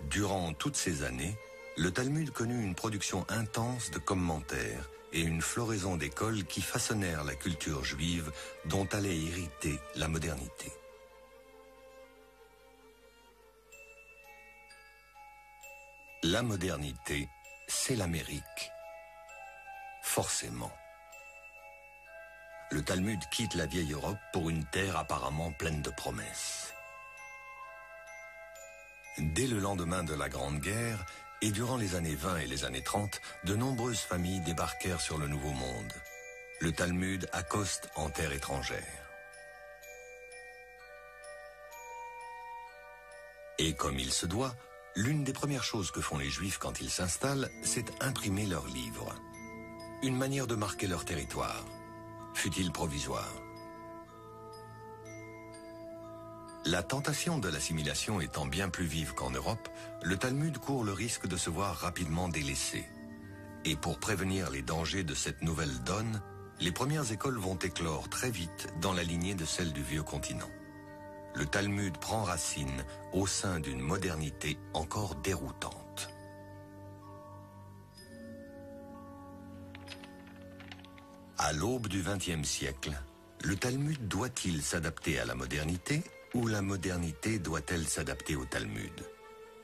[SPEAKER 2] Durant toutes ces années, le Talmud connut une production intense de commentaires et une floraison d'écoles qui façonnèrent la culture juive dont allait hériter la modernité. La modernité, c'est l'Amérique. Forcément. Le Talmud quitte la vieille Europe pour une terre apparemment pleine de promesses. Dès le lendemain de la Grande Guerre, et durant les années 20 et les années 30, de nombreuses familles débarquèrent sur le Nouveau Monde. Le Talmud accoste en terre étrangère. Et comme il se doit, l'une des premières choses que font les Juifs quand ils s'installent, c'est imprimer leurs livres. Une manière de marquer leur territoire, fût-il provisoire. La tentation de l'assimilation étant bien plus vive qu'en Europe, le Talmud court le risque de se voir rapidement délaissé. Et pour prévenir les dangers de cette nouvelle donne, les premières écoles vont éclore très vite dans la lignée de celle du vieux continent. Le Talmud prend racine au sein d'une modernité encore déroutante. À l'aube du XXe siècle, le Talmud doit-il s'adapter à la modernité ou la modernité doit-elle s'adapter au Talmud?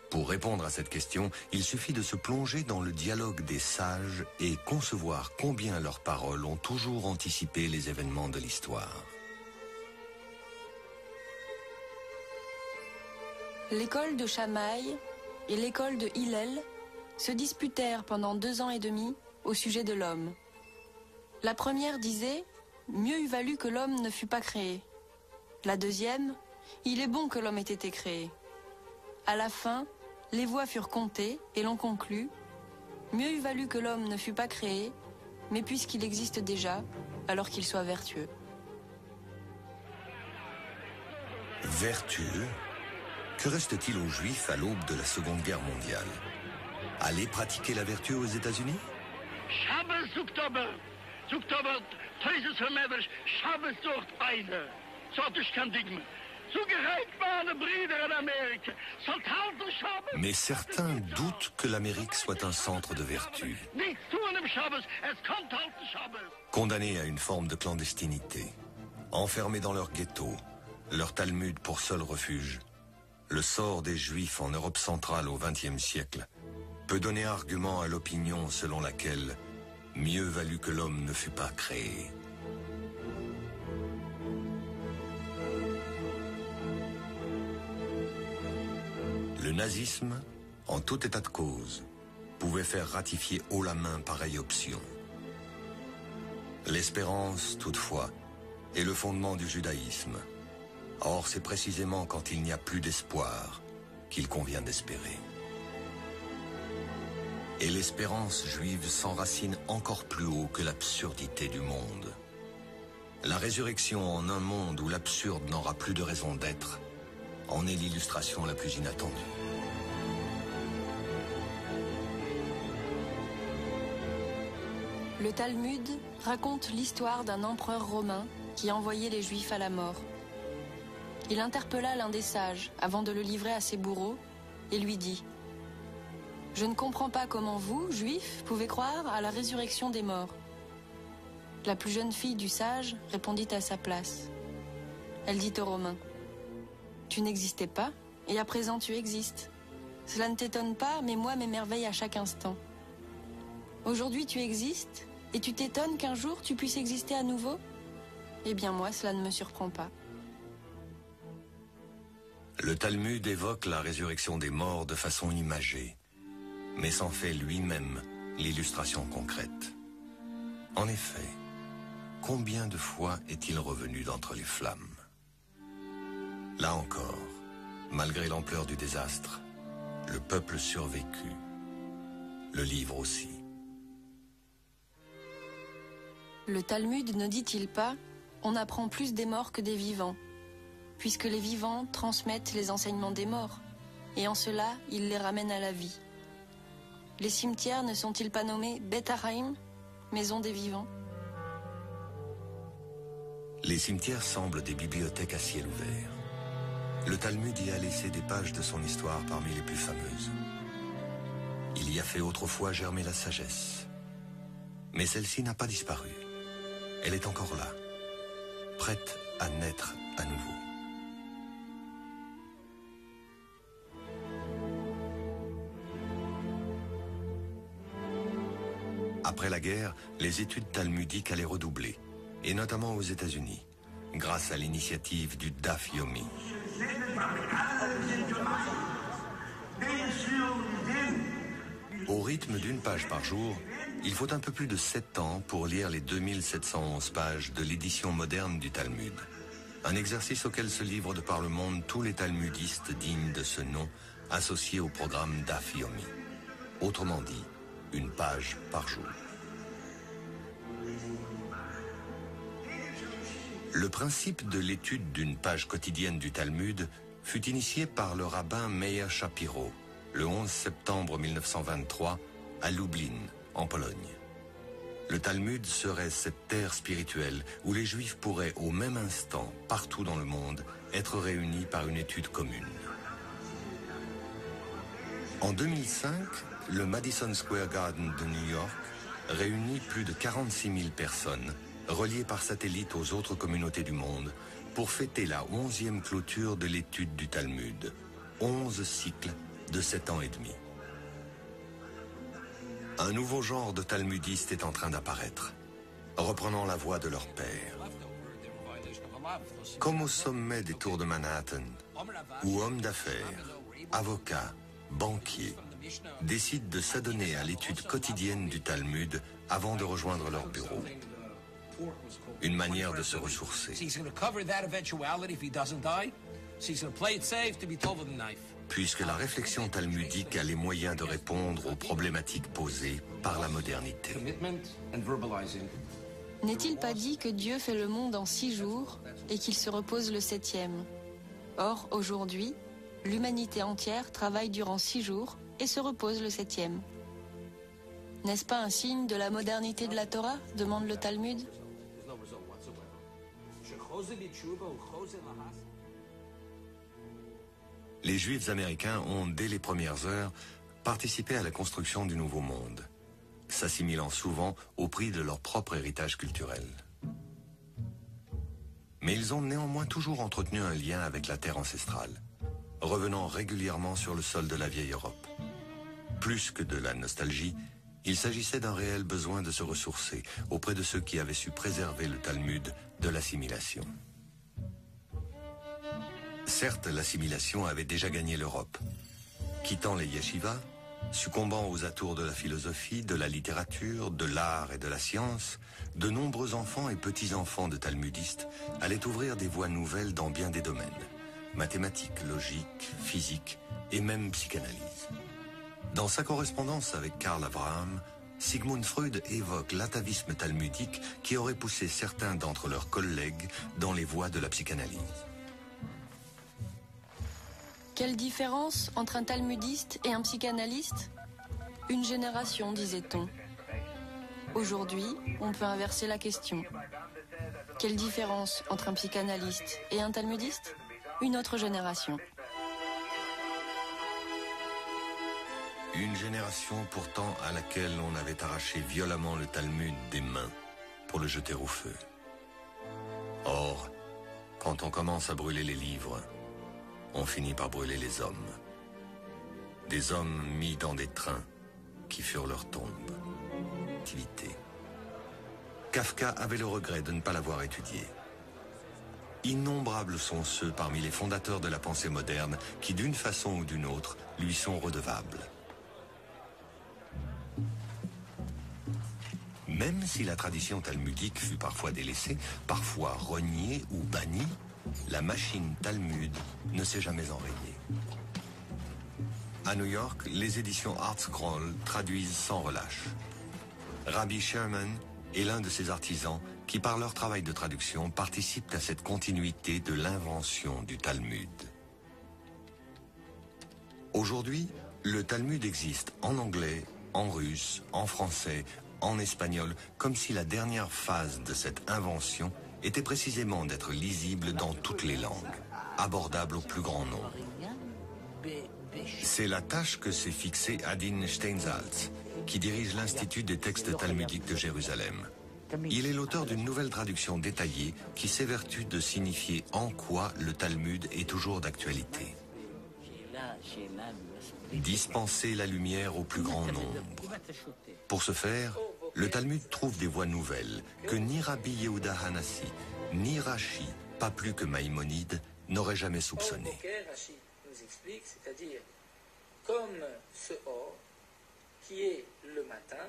[SPEAKER 2] Pour répondre à cette question, il suffit de se plonger dans le dialogue des sages et concevoir combien leurs paroles ont toujours anticipé les événements de l'histoire.
[SPEAKER 3] L'école de Shammai et l'école de Hillel se disputèrent pendant 2 ans et demi au sujet de l'homme. La première disait « Mieux eût valu que l'homme ne fût pas créé ». La deuxième « Il est bon que l'homme ait été créé ». À la fin, les voix furent comptées et l'on conclut « Mieux eût valu que l'homme ne fût pas créé, mais puisqu'il existe déjà, alors qu'il soit vertueux ».
[SPEAKER 2] Vertueux? Que reste-t-il aux Juifs à l'aube de la Seconde Guerre mondiale? Aller pratiquer la vertu aux États-Unis?
[SPEAKER 4] Shabbos Oktober, Teuses vermeders, Shabbos dort eine. Zat is kan ding me. Zo gerecht waren Brüder in Amerika. Zat halten Shabbos.
[SPEAKER 2] Mais certains doutent que l'Amérique soit un centre de vertu.
[SPEAKER 4] Nichts tun im Shabbos, es kommt halten Shabbos.
[SPEAKER 2] Condamnés à une forme de clandestinité, enfermés dans leur ghetto, leur Talmud pour seul refuge, le sort des Juifs en Europe centrale au XXe siècle peut donner argument à l'opinion selon laquelle mieux valut que l'homme ne fût pas créé. Le nazisme, en tout état de cause, pouvait faire ratifier haut la main pareille option. L'espérance, toutefois, est le fondement du judaïsme. Or, c'est précisément quand il n'y a plus d'espoir qu'il convient d'espérer. Et l'espérance juive s'enracine encore plus haut que l'absurdité du monde. La résurrection en un monde où l'absurde n'aura plus de raison d'être en est l'illustration la plus inattendue.
[SPEAKER 3] Le Talmud raconte l'histoire d'un empereur romain qui envoyait les Juifs à la mort. Il interpella l'un des sages avant de le livrer à ses bourreaux et lui dit « Je ne comprends pas comment vous, Juifs, pouvez croire à la résurrection des morts. » La plus jeune fille du sage répondit à sa place. Elle dit aux Romains « Tu n'existais pas et à présent tu existes. Cela ne t'étonne pas, mais moi m'émerveille à chaque instant. Aujourd'hui tu existes et tu t'étonnes qu'un jour tu puisses exister à nouveau? Eh bien moi, cela ne me surprend pas. »
[SPEAKER 2] Le Talmud évoque la résurrection des morts de façon imagée, mais s'en fait lui-même l'illustration concrète. En effet, combien de fois est-il revenu d'entre les flammes? Là encore, malgré l'ampleur du désastre, le peuple survécut, le livre aussi.
[SPEAKER 3] Le Talmud ne dit-il pas « On apprend plus des morts que des vivants », puisque les vivants transmettent les enseignements des morts, et en cela, ils les ramènent à la vie. Les cimetières ne sont-ils pas nommés Bet Hachaim, maison des vivants?
[SPEAKER 2] Les cimetières semblent des bibliothèques à ciel ouvert. Le Talmud y a laissé des pages de son histoire parmi les plus fameuses. Il y a fait autrefois germer la sagesse. Mais celle-ci n'a pas disparu. Elle est encore là, prête à naître à nouveau. la guerre, les études talmudiques allaient redoubler, et notamment aux États-Unis, grâce à l'initiative du Daf Yomi. Au rythme d'une page par jour, il faut un peu plus de 7 ans pour lire les 2711 pages de l'édition moderne du Talmud. Un exercice auquel se livrent de par le monde tous les talmudistes dignes de ce nom, associés au programme Daf Yomi. Autrement dit, une page par jour. Le principe de l'étude d'une page quotidienne du Talmud fut initié par le rabbin Meir Shapiro, le 11 septembre 1923, à Lublin, en Pologne. Le Talmud serait cette terre spirituelle où les Juifs pourraient au même instant, partout dans le monde, être réunis par une étude commune. En 2005, le Madison Square Garden de New York réunit plus de 46 000 personnes, reliées par satellite aux autres communautés du monde, pour fêter la 11e clôture de l'étude du Talmud, 11 cycles de 7 ans et demi. Un nouveau genre de talmudistes est en train d'apparaître, reprenant la voie de leur père. Comme au sommet des tours de Manhattan, où hommes d'affaires, avocats, banquiers décident de s'adonner à l'étude quotidienne du Talmud avant de rejoindre leur bureau. Une manière de se ressourcer. Puisque la réflexion talmudique a les moyens de répondre aux problématiques posées par la modernité.
[SPEAKER 3] N'est-il pas dit que Dieu fait le monde en 6 jours et qu'il se repose le 7e? Or, aujourd'hui, l'humanité entière travaille durant 6 jours et se repose le 7e. N'est-ce pas un signe de la modernité de la Torah? Demande le Talmud.
[SPEAKER 2] Les Juifs américains ont, dès les premières heures, participé à la construction du Nouveau Monde, s'assimilant souvent au prix de leur propre héritage culturel. Mais ils ont néanmoins toujours entretenu un lien avec la terre ancestrale, revenant régulièrement sur le sol de la vieille Europe. Plus que de la nostalgie, il s'agissait d'un réel besoin de se ressourcer auprès de ceux qui avaient su préserver le Talmud de l'assimilation. Certes, l'assimilation avait déjà gagné l'Europe. Quittant les yeshivas, succombant aux atours de la philosophie, de la littérature, de l'art et de la science, de nombreux enfants et petits-enfants de talmudistes allaient ouvrir des voies nouvelles dans bien des domaines. Mathématiques, logique, physique et même psychanalyse. Dans sa correspondance avec Karl Abraham, Sigmund Freud évoque l'atavisme talmudique qui aurait poussé certains d'entre leurs collègues dans les voies de la psychanalyse.
[SPEAKER 3] Quelle différence entre un talmudiste et un psychanalyste? Une génération, disait-on. Aujourd'hui, on peut inverser la question. Quelle différence entre un psychanalyste et un talmudiste? Une autre génération.
[SPEAKER 2] Une génération pourtant à laquelle on avait arraché violemment le Talmud des mains pour le jeter au feu. Or, quand on commence à brûler les livres, on finit par brûler les hommes. Des hommes mis dans des trains qui furent leur tombe. Kafka avait le regret de ne pas l'avoir étudié. Innombrables sont ceux parmi les fondateurs de la pensée moderne qui, d'une façon ou d'une autre, lui sont redevables. Même si la tradition talmudique fut parfois délaissée, parfois reniée ou bannie, la machine Talmud ne s'est jamais enrayée. À New York, les éditions ArtScroll traduisent sans relâche. Rabbi Sherman est l'un de ces artisans qui, par leur travail de traduction, participent à cette continuité de l'invention du Talmud. Aujourd'hui, le Talmud existe en anglais, en russe, en français, en espagnol, comme si la dernière phase de cette invention était précisément d'être lisible dans toutes les langues, abordable au plus grand nombre. C'est la tâche que s'est fixée Adin Steinsaltz, qui dirige l'Institut des textes talmudiques de Jérusalem. Il est l'auteur d'une nouvelle traduction détaillée qui s'évertue de signifier en quoi le Talmud est toujours d'actualité. Dispenser la lumière au plus grand nombre. Pour ce faire, Le Talmud trouve des voies nouvelles que ni Rabbi Yehuda Hanassi, ni Rashi, pas plus que Maïmonide, n'auraient jamais soupçonnées.
[SPEAKER 5] Rashi nous explique, c'est-à-dire comme ce or qui est le matin,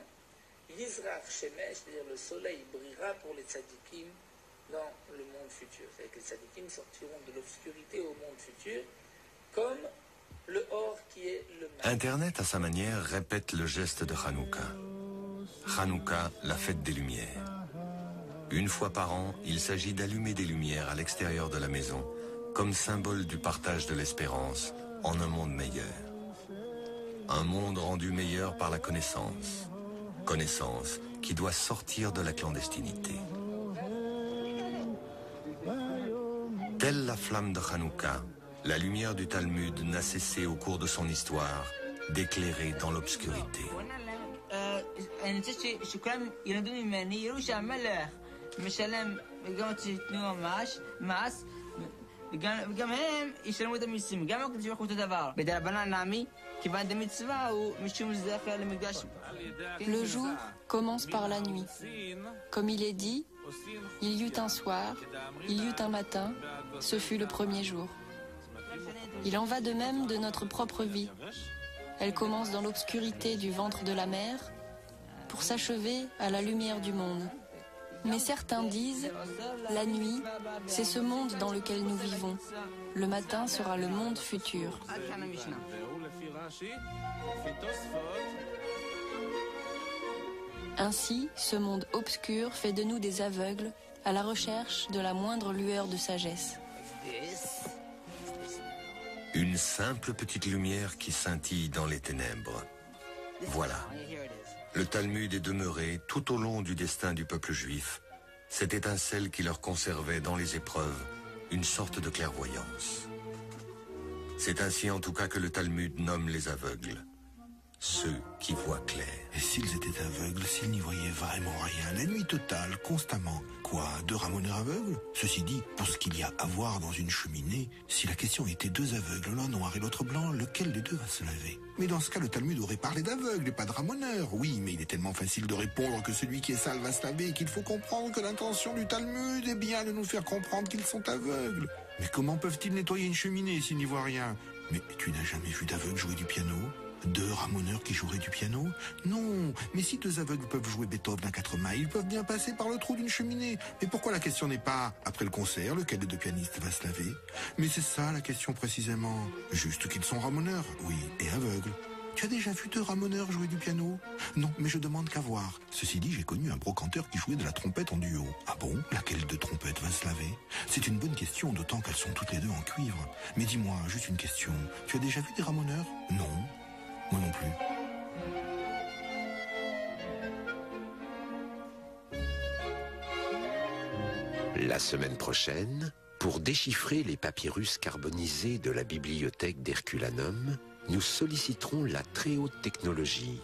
[SPEAKER 5] Yizrach Shemesh, c'est-à-dire le soleil brillera pour les tzadikim dans le monde futur. C'est-à-dire que les tzadikim sortiront de l'obscurité au monde futur comme le or qui est le matin.
[SPEAKER 2] Internet, à sa manière, répète le geste de Hanouka. Hanouka, la fête des Lumières. Une fois par an, il s'agit d'allumer des lumières à l'extérieur de la maison, comme symbole du partage de l'espérance en un monde meilleur. Un monde rendu meilleur par la connaissance. Connaissance qui doit sortir de la clandestinité. Telle la flamme de Hanouka, la lumière du Talmud n'a cessé au cours de son histoire d'éclairer dans l'obscurité.
[SPEAKER 3] Le jour commence par la nuit. Comme il est dit, il y eut un soir, il y eut un matin, ce fut le premier jour. Il en va de même de notre propre vie. Elle commence dans l'obscurité du ventre de la mer pour s'achever à la lumière du monde. Mais certains disent, la nuit, c'est ce monde dans lequel nous vivons. Le matin sera le monde futur. Ainsi, ce monde obscur fait de nous des aveugles à la recherche de la moindre lueur de sagesse.
[SPEAKER 2] Une simple petite lumière qui scintille dans les ténèbres. Voilà. Le Talmud est demeuré tout au long du destin du peuple juif, cette étincelle qui leur conservait dans les épreuves une sorte de clairvoyance. C'est ainsi en tout cas que le Talmud nomme les aveugles, ceux qui voient clair.
[SPEAKER 1] Et s'ils étaient aveugles, s'ils n'y voyaient vraiment rien, la nuit totale, constamment. Quoi, 2 ramoneurs aveugles? Ceci dit, pour ce qu'il y a à voir dans une cheminée, si la question était 2 aveugles, l'un noir et l'autre blanc, lequel des 2 va se lever? Mais dans ce cas, le Talmud aurait parlé d'aveugles et pas de ramoneurs. Oui, mais il est tellement facile de répondre que celui qui est sale va se laver qu'il faut comprendre que l'intention du Talmud est bien de nous faire comprendre qu'ils sont aveugles. Mais comment peuvent-ils nettoyer une cheminée s'ils n'y voient rien? Mais tu n'as jamais vu d'aveugle jouer du piano? 2 ramoneurs qui joueraient du piano? Non, mais si 2 aveugles peuvent jouer Beethoven à 4 mains, ils peuvent bien passer par le trou d'une cheminée. Mais pourquoi la question n'est pas, après le concert, lequel des 2 pianistes va se laver? Mais c'est ça la question précisément. Juste qu'ils sont ramoneurs, oui, et aveugles. Tu as déjà vu 2 ramoneurs jouer du piano? Non, mais je demande qu'à voir. Ceci dit, j'ai connu un brocanteur qui jouait de la trompette en duo. Ah bon? Laquelle de trompette va se laver? C'est une bonne question, d'autant qu'elles sont toutes les 2 en cuivre. Mais dis-moi, juste une question. Tu as déjà vu des ramoneurs? Non. Moi non plus.
[SPEAKER 6] La semaine prochaine, pour déchiffrer les papyrus carbonisés de la bibliothèque d'Herculanum, nous solliciterons la très haute technologie.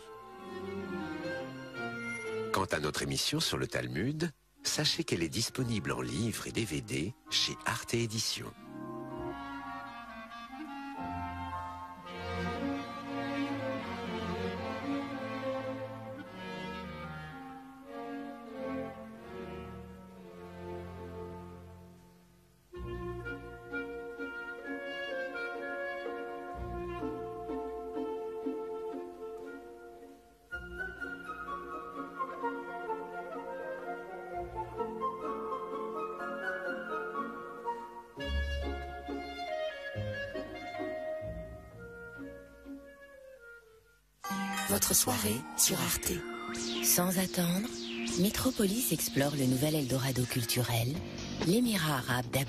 [SPEAKER 6] Quant à notre émission sur le Talmud, sachez qu'elle est disponible en livre et DVD chez Arte Éditions.
[SPEAKER 7] Votre soirée sur Arte. Sans attendre, Métropolis explore le nouvel Eldorado culturel, l'Émirat arabe d'Abu